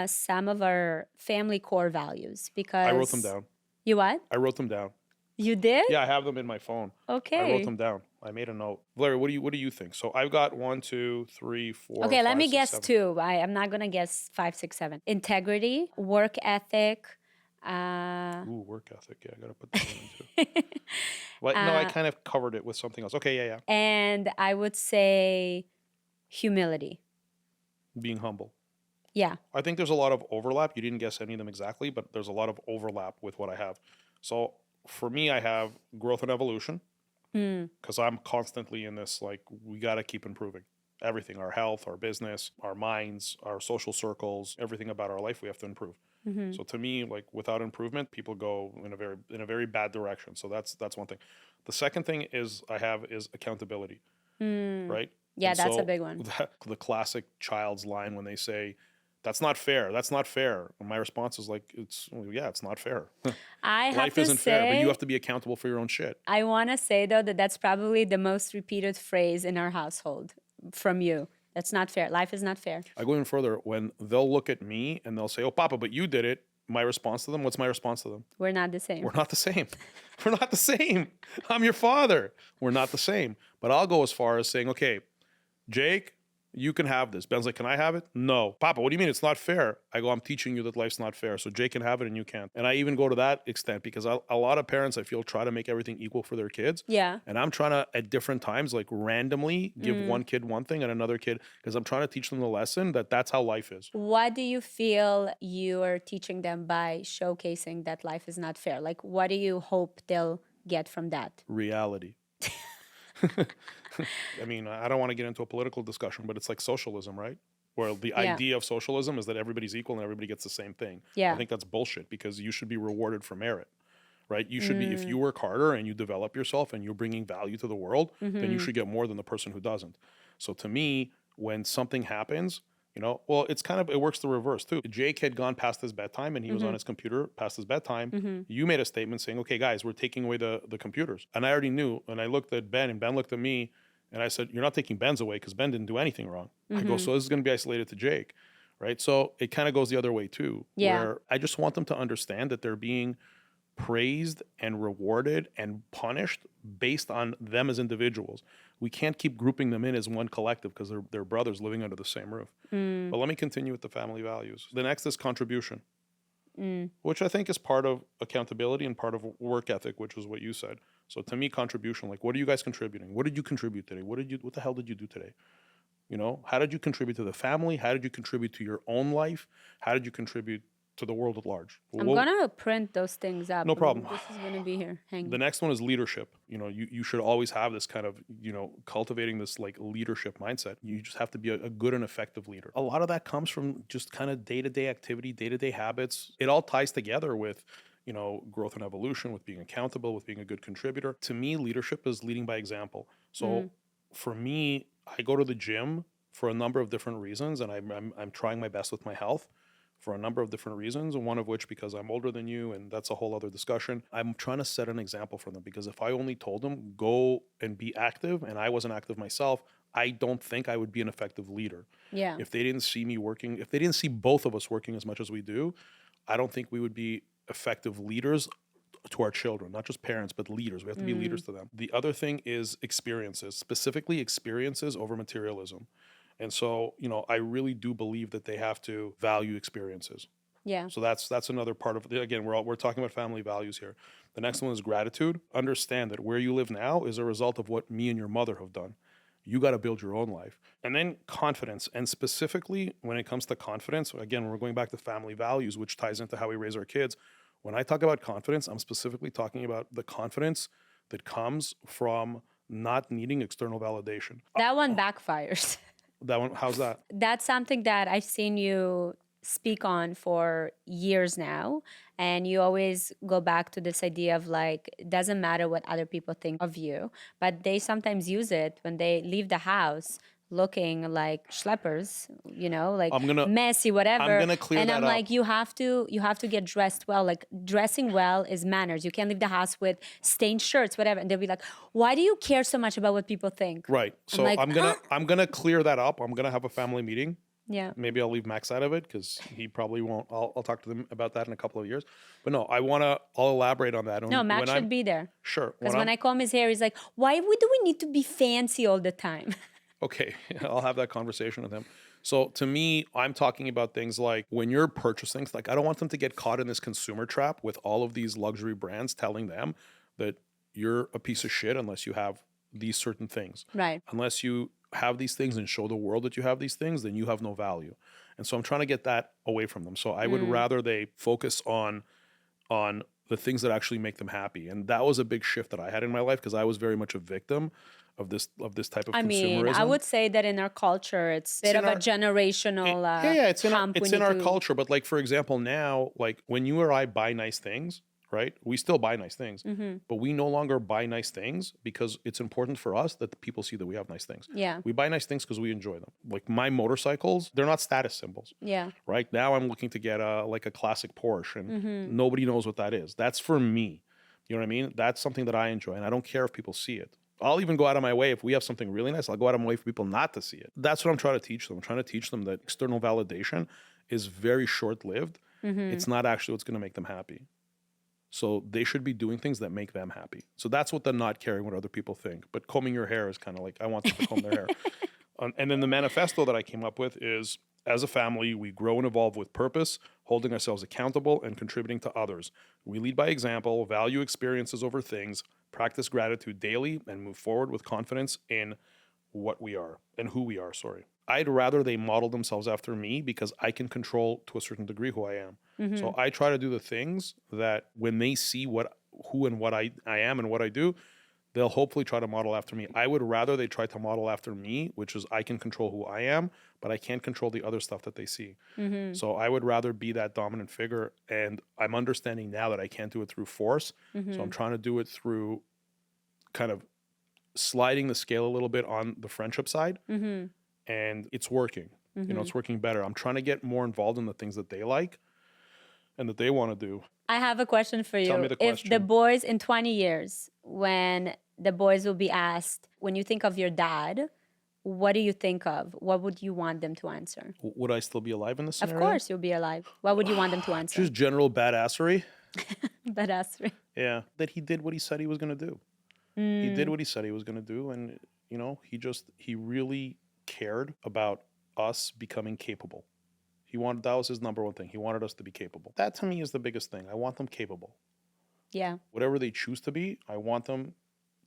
some of our family core values because I wrote them down. You what? I wrote them down. You did? Yeah, I have them in my phone. Okay. I wrote them down. I made a note. Valeria, what do you think? So I've got 1, 2, 3, 4. Okay, let 5, me 6, guess 7. two. I'm not gonna guess 5, 6, 7. Integrity, work ethic. Ooh, work ethic. Yeah, I gotta put that one in too. But no, I kind of covered it with something else. Okay, yeah. And I would say humility. Being humble. Yeah. I think there's a lot of overlap. You didn't guess any of them exactly, but there's a lot of overlap with what I have. So for me, I have growth and evolution, because I'm constantly in this, like, we got to keep improving everything, our health, our business, our minds, our social circles, everything about our life, we have to improve. So to me, like, without improvement, people go in a very bad direction. So that's one thing. The second thing is accountability, right? Yeah, And that's so a big one. the classic child's line when they say, "That's not fair. That's not fair." And my response is like, it's not fair. I have Life to isn't fair, but say, you have to be accountable for your own shit. I want to say though that that's probably the most repeated phrase in our household from you. That's not fair. Life is not fair. I go even further. When they'll look at me and they'll say, "Oh, Papa, but you did it." My response to them, what's my response to them? We're not the same. We're not the same. We're not the same. I'm your father. We're not the same. But I'll go as far as saying, okay, Jake, you can have this. Ben's like, can I have it? No. Papa, what do you mean it's not fair? I go, I'm teaching you that life's not fair. So Jake can have it and you can't. And I even go to that extent because a lot of parents, I feel, try to make everything equal for their kids. Yeah. And I'm trying to, at different times, like randomly give one kid one thing and another kid, because I'm trying to teach them the lesson that that's how life is. What do you feel you are teaching them by showcasing that life is not fair? Like, what do you hope they'll get from that? Reality. I mean, I don't want to get into a political discussion, but it's like socialism, right? Where the idea of socialism is that everybody's equal and everybody gets the same thing. Yeah. I think that's bullshit, because you should be rewarded for merit, right? You should be, if you work harder and you develop yourself and you're bringing value to the world, then you should get more than the person who doesn't. So to me, when something happens, well, it's kind of, it works the reverse too. Jake had gone past his bedtime and he was on his computer past his bedtime. You made a statement saying, okay, guys, we're taking away the computers. And I already knew, and I looked at Ben and Ben looked at me and I said, you're not taking Ben's away because Ben didn't do anything wrong. I go, so this is going to be isolated to Jake, right? So it kind of goes the other way too, where I just want them to understand that they're being praised and rewarded and punished based on them as individuals. We can't keep grouping them in as one collective because they're brothers living under the same roof. But let me continue with the family values. The next is contribution, which I think is part of accountability and part of work ethic, which was what you said. So to me, contribution, like, what are you guys contributing? What did you contribute today? What the hell did you do today? How did you contribute to the family? How did you contribute to your own life? How did you contribute to the world at large? I'm gonna print those things up. No problem. This is gonna be here hanging. The next one is leadership. You should always have this kind of, cultivating this like leadership mindset. You just have to be a good and effective leader. A lot of that comes from just kind of day-to-day activity, day-to-day habits. It all ties together with, growth and evolution, with being accountable, with being a good contributor. To me, leadership is leading by example. So for me, I go to the gym for a number of different reasons, and I'm trying my best with my health for a number of different reasons, one of which because I'm older than you, and that's a whole other discussion. I'm trying to set an example for them, because if I only told them, go and be active, and I wasn't active myself, I don't think I would be an effective leader. Yeah. If they didn't see me working, if they didn't see both of us working as much as we do, I don't think we would be effective leaders to our children, not just parents, but leaders. We have to be leaders to them. The other thing is experiences, specifically experiences over materialism. And so, I really do believe that they have to value experiences. Yeah. So that's another part of it. Again, we're talking about family values here. The next one is gratitude. Understand that where you live now is a result of what me and your mother have done. You got to build your own life. And then confidence. And specifically when it comes to confidence, again, we're going back to family values, which ties into how we raise our kids. When I talk about confidence, I'm specifically talking about the confidence that comes from not needing external validation. That one backfires. That one, how's that? That's something that I've seen you speak on for years now. And you always go back to this idea of like, it doesn't matter what other people think of you, but they sometimes use it when they leave the house looking like schleppers, like messy, whatever. I'm gonna clear and that I'm up. like, you have to get dressed well. Like dressing well is manners. You can't leave the house with stained shirts, whatever. And they'll be like, why do you care so much about what people think? Right. So like, I'm gonna clear that up. I'm gonna have a family meeting. Yeah. Maybe I'll leave Max out of it because he probably won't. I'll talk to them about that in a couple of years. But no, I'll elaborate on that. No, Max should be there. Sure. Because when I comb his hair, he's like, why do we need to be fancy all the time? Okay, I'll have that conversation with him. So to me, I'm talking about things like when you're purchasing, like I don't want them to get caught in this consumer trap with all of these luxury brands telling them that you're a piece of shit unless you have these certain things. Right. Unless you have these things and show the world that you have these things, then you have no value. And so I'm trying to get that away from them. So I would rather they focus on the things that actually make them happy. And that was a big shift that I had in my life because I was very much a victim of this type of consumerism. I would say that in our culture, it's a bit of a generational it's in our culture. But like, for example, now, like when you or I buy nice things, right? We still buy nice things, but we no longer buy nice things because it's important for us that the people see that we have nice things. Yeah. We buy nice things because we enjoy them. Like my motorcycles, they're not status symbols. Yeah. Right now I'm looking to get a classic Porsche and nobody knows what that is. That's for me. You know what I mean? That's something that I enjoy and I don't care if people see it. I'll even go out of my way if we have something really nice. I'll go out of my way for people not to see it. That's what I'm trying to teach them. I'm trying to teach them that external validation is very short-lived. It's not actually what's going to make them happy. So they should be doing things that make them happy. So that's what the not caring what other people think. But combing your hair is kind of like, I want them to comb their hair. And then the manifesto that I came up with is, as a family, we grow and evolve with purpose, holding ourselves accountable and contributing to others. We lead by example, value experiences over things, practice gratitude daily, and move forward with confidence in what we are and who we are, I'd rather they model themselves after me because I can control to a certain degree who I am. So I try to do the things that when they see who and what I am and what I do, they'll hopefully try to model after me. I would rather they try to model after me, which is I can control who I am, but I can't control the other stuff that they see. So I would rather be that dominant figure. And I'm understanding now that I can't do it through force. So I'm trying to do it through kind of sliding the scale a little bit on the friendship side. And it's working. It's working better. I'm trying to get more involved in the things that they like and that they want to do. I have a question for you. Tell me the question. If the boys in 20 years, when the boys will be asked, when you think of your dad, what do you think of? What would you want them to answer? Would I still be alive in this scenario? Of course you'll be alive. What would you want them to answer? Just general badassery. Badassery. Yeah. That he did what he said he was going to do. He did what he said he was going to do. And, he really cared about us becoming capable. That was his number one thing. He wanted us to be capable. That to me is the biggest thing. I want them capable. Yeah. Whatever they choose to be, I want them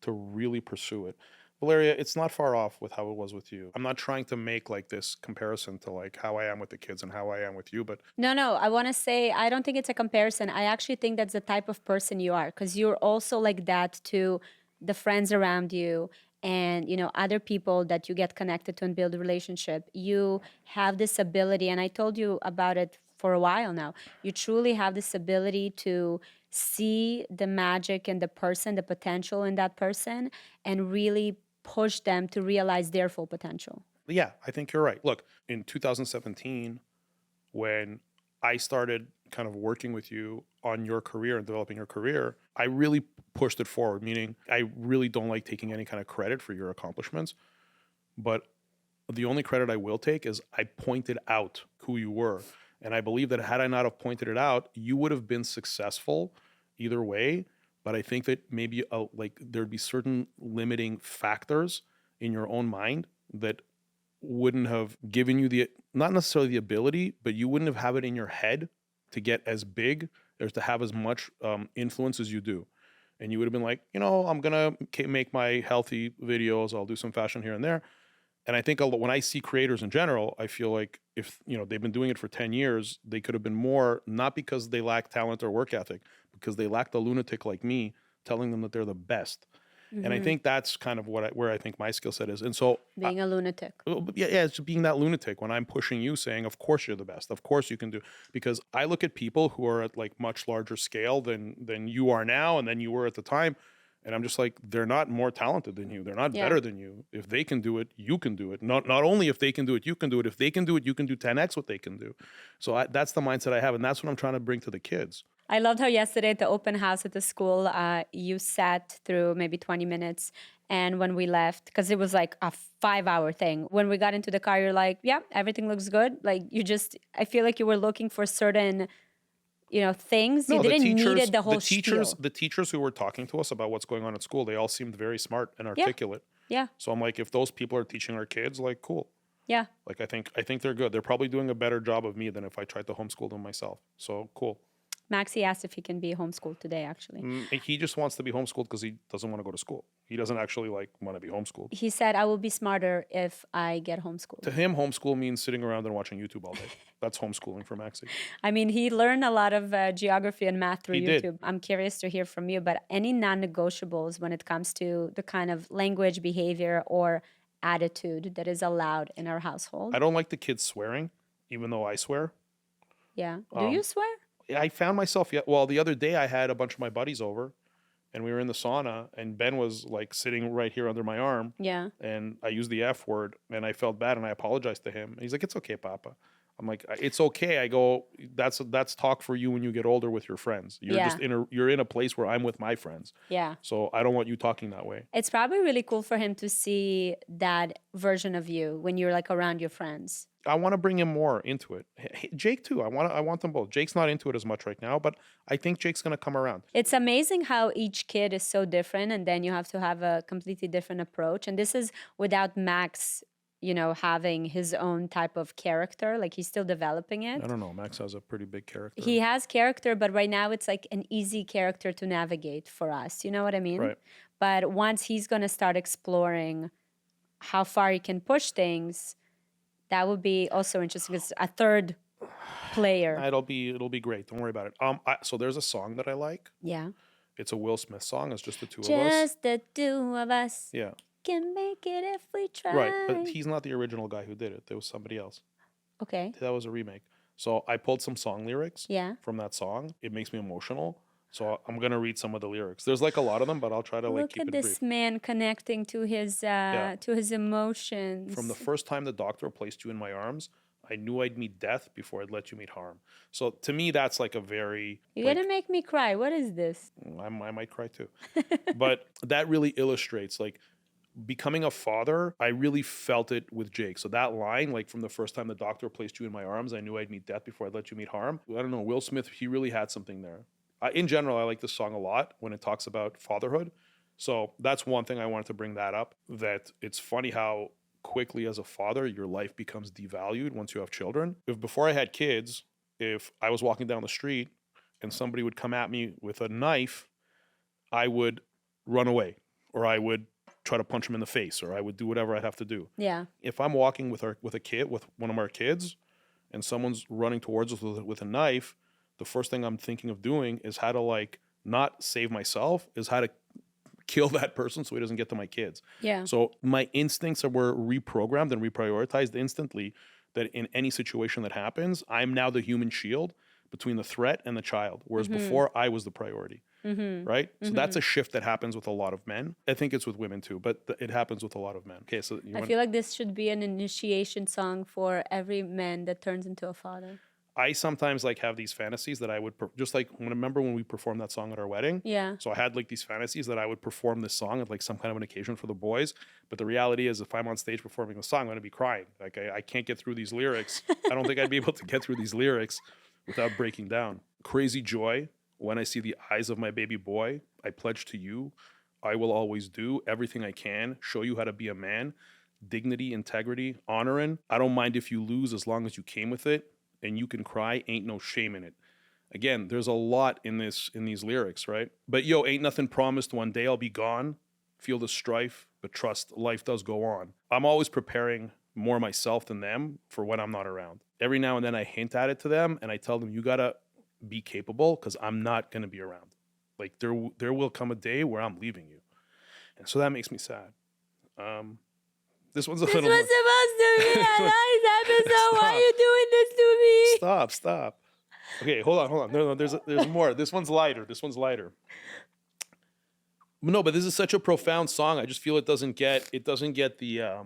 to really pursue it. Valeria, it's not far off with how it was with you. I'm not trying to make like this comparison to like how I am with the kids and how I am with you, but No, I want to say, I don't think it's a comparison. I actually think that's the type of person you are, because you're also like that to the friends around you and other people that you get connected to and build a relationship. You have this ability, and I told you about it for a while now. You truly have this ability to see the magic in the person, the potential in that person, and really push them to realize their full potential. Yeah, I think you're right. Look, in 2017, when I started kind of working with you on your career and developing your career, I really pushed it forward, meaning I really don't like taking any kind of credit for your accomplishments. But the only credit I will take is I pointed out who you were. And I believe that had I not have pointed it out, you would have been successful either way. But I think that maybe there'd be certain limiting factors in your own mind that wouldn't have given you not necessarily the ability, but you wouldn't have it in your head to get as big or to have as much influence as you do. And you would have been like, I'm going to make my healthy videos. I'll do some fashion here and there. And I think when I see creators in general, I feel like if, they've been doing it for 10 years, they could have been more, not because they lack talent or work ethic, because they lacked a lunatic like me telling them that they're the best. And I think that's kind of where I think my skill set is. And so Being a lunatic. yeah, it's being that lunatic when I'm pushing you, saying, of course you're the best. Of course you can do. Because I look at people who are at like much larger scale than you are now and than you were at the time. And I'm just like, they're not more talented than you. They're not better than you. If they can do it, you can do it. Not only if they can do it, you can do it. If they can do it, you can do 10x what they can do. So that's the mindset I have. And that's what I'm trying to bring to the kids. I loved how yesterday at the open house at the school, you sat through maybe 20 minutes. And when we left, because it was like a 5-hour thing, when we got into the car, you're like, yeah, everything looks good. Like I feel like you were looking for certain, things. No, you didn't need it the whole spiel. spiel. The teachers who were talking to us about what's going on at school, they all seemed very smart and articulate. Yeah. So I'm like, if those people are teaching our kids, like, cool. Yeah. Like, I think they're good. They're probably doing a better job of me than if I tried to homeschool them myself. So cool. Maxie asked if he can be homeschooled today, actually. He just wants to be homeschooled because he doesn't want to go to school. He doesn't actually want to be homeschooled. He said, I will be smarter if I get homeschooled. To him, homeschool means sitting around and watching YouTube all day. That's homeschooling for Maxie. I mean, he learned a lot of geography and math through He YouTube. did. I'm curious to hear from you, but any non-negotiables when it comes to the kind of language, behavior, or attitude that is allowed in our household? I don't like the kids swearing, even though I swear. Yeah. Do you swear? I found myself, the other day I had a bunch of my buddies over and we were in the sauna and Ben was like sitting right here under my arm. Yeah. And I used the F word and I felt bad and I apologized to him. And he's like, it's okay, Papa. I'm like, it's okay. I go, that's talk for you when you get older with your friends. You're just you're in a place where I'm with my friends. Yeah. So I don't want you talking that way. It's probably really cool for him to see that version of you when you're like around your friends. I want to bring him more into it. Jake too. I want them both. Jake's not into it as much right now, but I think Jake's going to come around. It's amazing how each kid is so different, and then you have to have a completely different approach. And this is without Max, having his own type of character. Like he's still developing it. I don't know. Max has a pretty big character. He has character, but right now it's like an easy character to navigate for us. You know what I mean? Right. But once he's going to start exploring how far he can push things, that would be also interesting. It's a third player. It'll be great. Don't worry about it. So there's a song that I like. Yeah. It's a Will Smith song. It's just the two of us. Just the two of us. Yeah. Can make it if we try. Right, but he's not the original guy who did it. There was somebody else. Okay. That was a remake. So I pulled some song lyrics from that song. It makes me emotional. So I'm going to read some of the lyrics. There's like a lot of them, but I'll try to keep it brief. Look at this man connecting to his emotions. From the first time the doctor placed you in my arms, I knew I'd meet death before I'd let you meet harm. So to me, that's like a very... You're going to make me cry. What is this? I might cry too. But that really illustrates like becoming a father. I really felt it with Jake. So that line, like from the first time the doctor placed you in my arms, I knew I'd meet death before I'd let you meet harm. I don't know. Will Smith, he really had something there. In general, I like this song a lot when it talks about fatherhood. So that's one thing I wanted to bring that up, that it's funny how quickly as a father, your life becomes devalued once you have children. If before I had kids, if I was walking down the street and somebody would come at me with a knife, I would run away or I would try to punch him in the face or I would do whatever I'd have to do. Yeah. If I'm walking with a kid, with one of our kids, and someone's running towards us with a knife, the first thing I'm thinking of doing is how to like not save myself, is how to kill that person so he doesn't get to my kids. Yeah. So my instincts were reprogrammed and reprioritized instantly that in any situation that happens, I'm now the human shield between the threat and the child, whereas before I was the priority. Right? So that's a shift that happens with a lot of men. I think it's with women too, but it happens with a lot of men. Okay, so I feel like this should be an initiation song for every man that turns into a father. I sometimes like have these fantasies that I would just like remember when we performed that song at our wedding. Yeah. So I had like these fantasies that I would perform this song at like some kind of an occasion for the boys. But the reality is, if I'm on stage performing the song, I'm going to be crying. Like I can't get through these lyrics. I don't think I'd be able to get through these lyrics without breaking down. Crazy joy when I see the eyes of my baby boy. I pledge to you, I will always do everything I can, show you how to be a man. Dignity, integrity, honoring. I don't mind if you lose as long as you came with it. And you can cry, ain't no shame in it. Again, there's a lot in these lyrics, right? But yo, ain't nothing promised. One day I'll be gone. Feel the strife, but trust life does go on. I'm always preparing more myself than them for when I'm not around. Every now and then I hint at it to them and I tell them, you gotta be capable because I'm not gonna be around. Like there will come a day where I'm leaving you. And so that makes me sad. This one's a This little was supposed to be a nice episode. Why are you doing this to me? Stop. Okay, hold on. No, there's more. This one's lighter. No, but this is such a profound song. I just feel it doesn't get the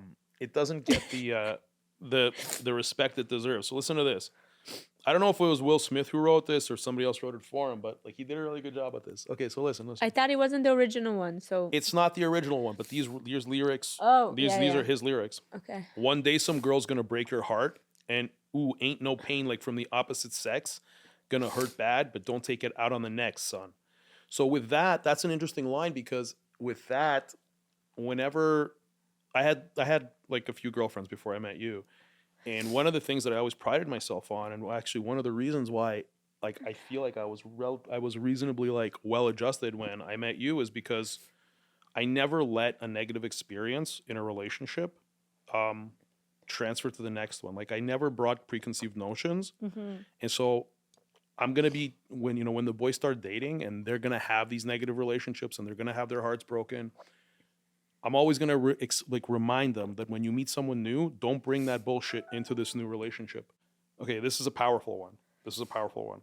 respect it deserves. So listen to this. I don't know if it was Will Smith who wrote this or somebody else wrote it for him, but like he did a really good job with this. Okay, so listen. I thought it wasn't the original one, so It's not the original one, but these lyrics. Oh, these yeah. are his lyrics. Okay. One day some girl's gonna break your heart, and ooh, ain't no pain like from the opposite sex, gonna hurt bad, but don't take it out on the next, son. So with that, that's an interesting line because with that, whenever I had like a few girlfriends before I met you, and one of the things that I always prided myself on, and actually one of the reasons why like I feel like I was reasonably like well adjusted when I met you is because I never let a negative experience in a relationship transfer to the next one. Like I never brought preconceived notions, and so I'm gonna be when the boys start dating and they're gonna have these negative relationships and they're gonna have their hearts broken. I'm always gonna remind them that when you meet someone new, don't bring that bullshit into this new relationship. Okay, this is a powerful one.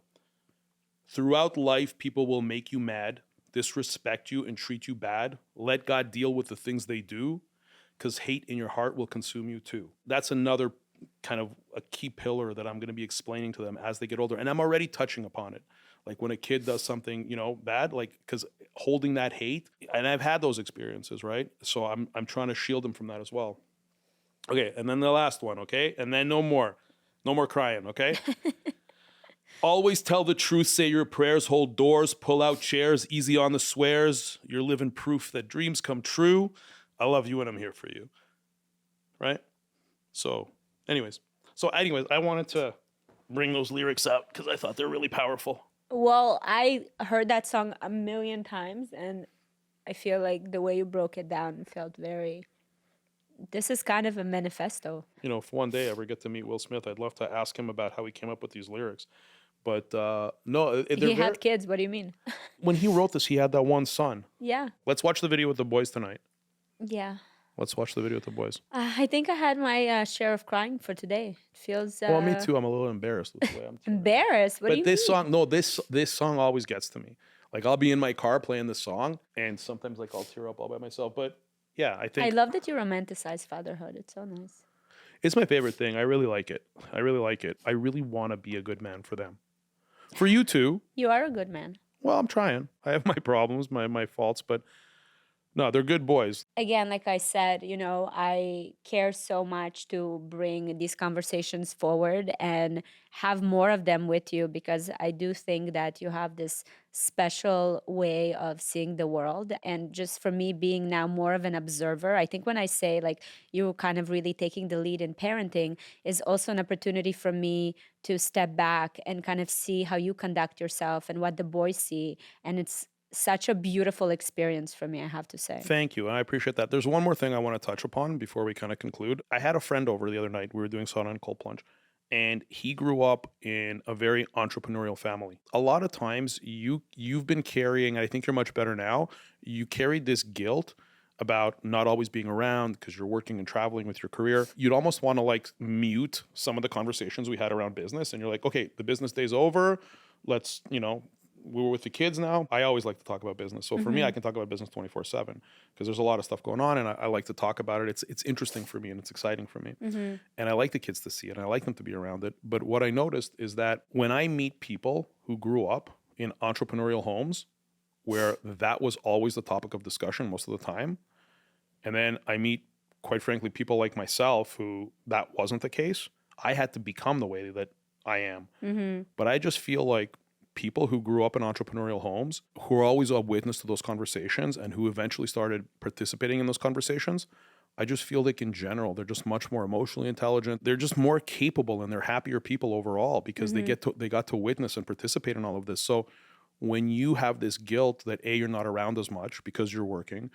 Throughout life, people will make you mad, disrespect you, and treat you bad. Let God deal with the things they do, because hate in your heart will consume you too. That's another kind of a key pillar that I'm going to be explaining to them as they get older. And I'm already touching upon it. Like when a kid does something, bad, like, because holding that hate, and I've had those experiences, right? So I'm trying to shield them from that as well. Okay, and then the last one, okay? And then no more crying, okay? Always tell the truth, say your prayers, hold doors, pull out chairs, easy on the swears. You're living proof that dreams come true. I love you and I'm here for you, right? So anyways, I wanted to bring those lyrics up because I thought they're really powerful. Well, I heard that song a million times, and I feel like the way you broke it down felt this is kind of a manifesto. If one day I ever get to meet Will Smith, I'd love to ask him about how he came up with these lyrics. But no, He had kids. What do you mean? When he wrote this, he had that one son. Yeah. Let's watch the video with the boys tonight. Yeah. Let's watch the video with the boys. I think I had my share of crying for today. It feels. Well, me too. I'm a little embarrassed with the way I'm. Embarrassed? What do you mean? This song always gets to me. Like I'll be in my car playing this song, and sometimes like I'll tear up all by myself. But yeah, I think I love that you romanticize fatherhood. It's so nice. It's my favorite thing. I really like it. I really want to be a good man for them. For you too. You are a good man. Well, I'm trying. I have my problems, my faults, but no, they're good boys. Again, like I said, I care so much to bring these conversations forward and have more of them with you because I do think that you have this special way of seeing the world. And just for me being now more of an observer, I think when I say like you kind of really taking the lead in parenting is also an opportunity for me to step back and kind of see how you conduct yourself and what the boys see. And it's such a beautiful experience for me, I have to say. Thank you. And I appreciate that. There's one more thing I want to touch upon before we kind of conclude. I had a friend over the other night. We were doing sauna and cold plunge. And he grew up in a very entrepreneurial family. A lot of times you've been carrying, I think you're much better now, you carried this guilt about not always being around because you're working and traveling with your career. You'd almost want to like mute some of the conversations we had around business. And you're like, okay, the business day's over. Let's, we were with the kids now. I always like to talk about business. So for me, I can talk about business 24/7 because there's a lot of stuff going on and I like to talk about it. It's interesting for me and it's exciting for me. And I like the kids to see it and I like them to be around it. But what I noticed is that when I meet people who grew up in entrepreneurial homes where that was always the topic of discussion most of the time, and then I meet, quite frankly, people like myself who that wasn't the case, I had to become the way that I am. But I just feel like people who grew up in entrepreneurial homes, who are always a witness to those conversations and who eventually started participating in those conversations, I just feel like in general, they're just much more emotionally intelligent. They're just more capable and they're happier people overall because they got to witness and participate in all of this. So when you have this guilt that A, you're not around as much because you're working,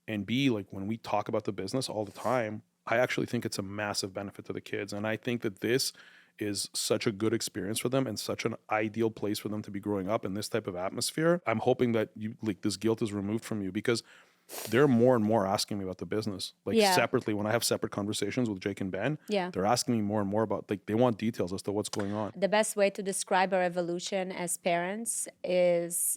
and B, like when we talk about the business all the time, I actually think it's a massive benefit to the kids. And I think that this is such a good experience for them and such an ideal place for them to be growing up in this type of atmosphere. I'm hoping that you like this guilt is removed from you because they're more and more asking me about the business, like separately. When I have separate conversations with Jake and Ben, they're asking me more and more about, like, they want details as to what's going on. The best way to describe our evolution as parents is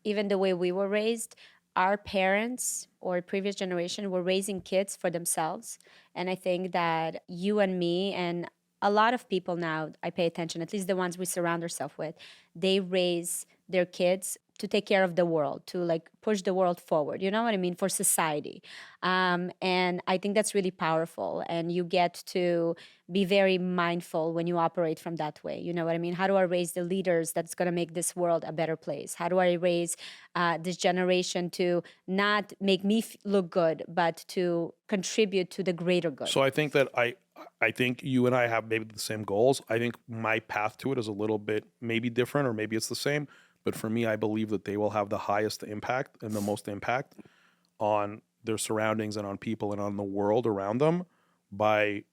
even the way we were raised. Our parents or previous generation were raising kids for themselves. And I think that you and me and a lot of people now, I pay attention, at least the ones we surround ourselves with, they raise their kids to take care of the world, to like push the world forward. You know what I mean? For society. And I think that's really powerful. And you get to be very mindful when you operate from that way. You know what I mean? How do I raise the leaders that's going to make this world a better place? How do I raise this generation to not make me look good, but to contribute to the greater good? So I think that I think you and I have maybe the same goals. I think my path to it is a little bit maybe different, or maybe it's the same. But for me, I believe that they will have the highest impact and the most impact on their surroundings and on people and on the world around them by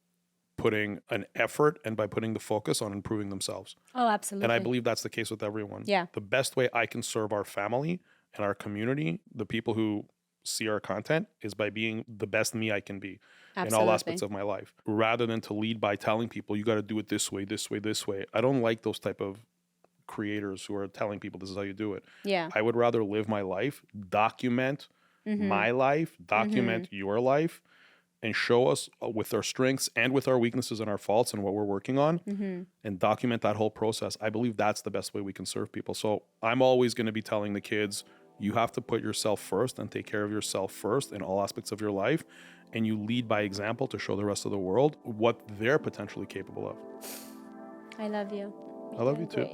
putting an effort and by putting the focus on improving themselves. Oh, absolutely. And I believe that's the case with everyone. Yeah. The best way I can serve our family and our community, the people who see our content, is by being the best me I can be in all aspects of my life, rather than to lead by telling people you got to do it this way, this way, this way. I don't like those type of creators who are telling people this is how you do it. Yeah. I would rather live my life, document my life, document your life, and show us with our strengths and with our weaknesses and our faults and what we're working on, and document that whole process. I believe that's the best way we can serve people. So I'm always going to be telling the kids, you have to put yourself first and take care of yourself first in all aspects of your life. And you lead by example to show the rest of the world what they're potentially capable of. I love you. I love you too.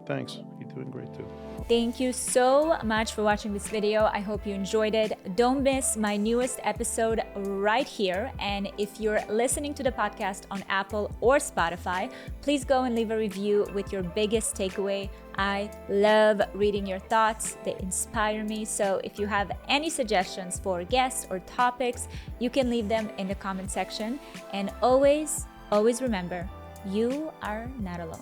Thanks. You're doing great too. Thank you so much for watching this video. I hope you enjoyed it. Don't miss my newest episode right here. And if you're listening to the podcast on Apple or Spotify, please go and leave a review with your biggest takeaway. I love reading your thoughts. They inspire me. So if you have any suggestions for guests or topics, you can leave them in the comment section. And always, always remember, you are not alone.